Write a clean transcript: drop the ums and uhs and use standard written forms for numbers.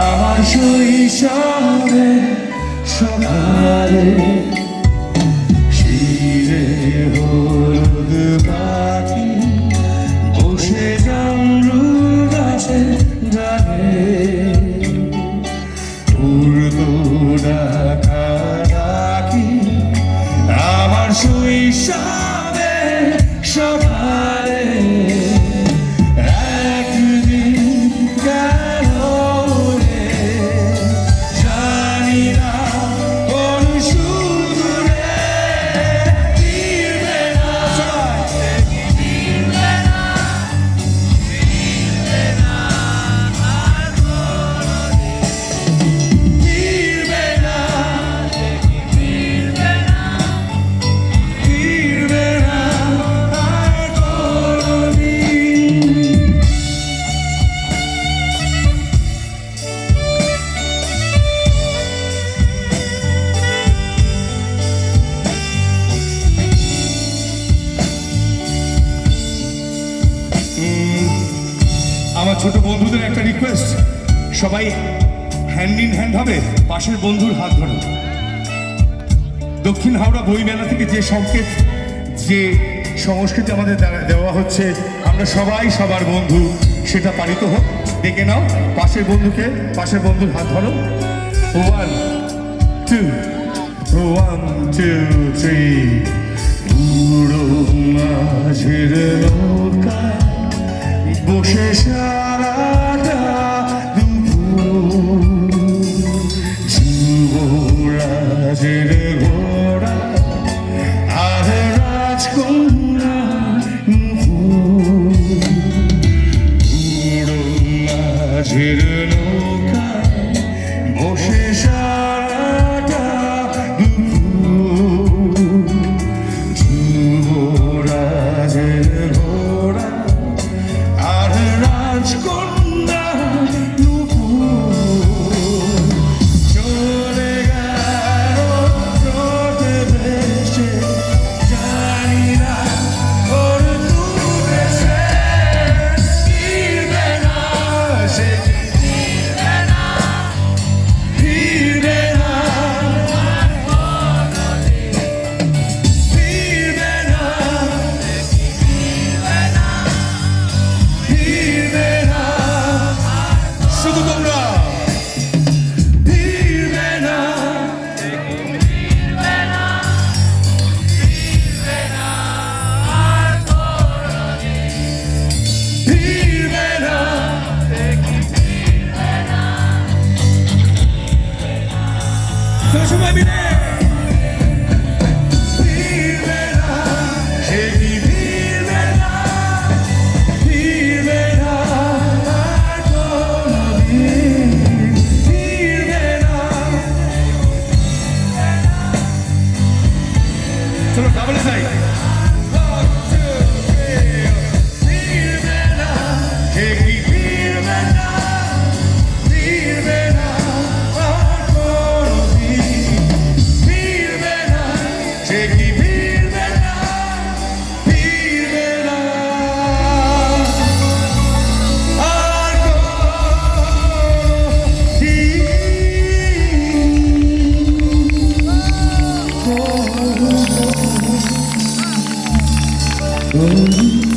আমার শৈশবে সকালে শিরে হলুদ পাখি বসে জামরুল গাছে গানে উড়তো ডাকা ডাকি আমার শৈশবে সকালে আমার ছোট বন্ধুদের একটা রিকোয়েস্ট, সবাই হ্যান্ড ইন হ্যান্ড হবে, পাশের বন্ধুর হাত ধরো। দক্ষিণ হাওড়া বইমেলা থেকে যে সংকেত, যে সংস্কৃতি আমাদের দেওয়া হচ্ছে, আমরা সবাই সবার বন্ধু, সেটা পালিত হোক। ডেকে নাও পাশের বন্ধুকে, পাশের বন্ধুর হাত ধরো। 1 2 1 2 3 উড়ো মাঝের নৌকা বসে সারাটা দুপুর যুবরাজের ঘোড়া আর রাজকন্যা উড়ো মাঝের নৌকা বসে সারাটা দুপুর যুবরাজের ঘোড়া আর রাজকন্যা চলে গেল স্রোতে ভেসে, জানি না ওর দূরে সে ফিরবে না, সে ফিরবে না, ফিরবে না, ফিরবে না, ফিরবে না, শুধু তোমরা ফিরবে না, ফিরবে না, ফিরবে না, আর কোনদিন ফিরবে না, ফিরবে না। চলো সবাই মিলে ফিরবে না, সে কি ফিরবে না, ফিরবে না, আর কোনদিন ফিরবে না। চলো ডাবলে যাই। 1 2 3 ফিরবে না, সে কি ফিরবে না, ফিরবে না, আর কোনদিন ফিরবে না, সে কি ফিরবে না, ফিরবে না, আর কোনদিন।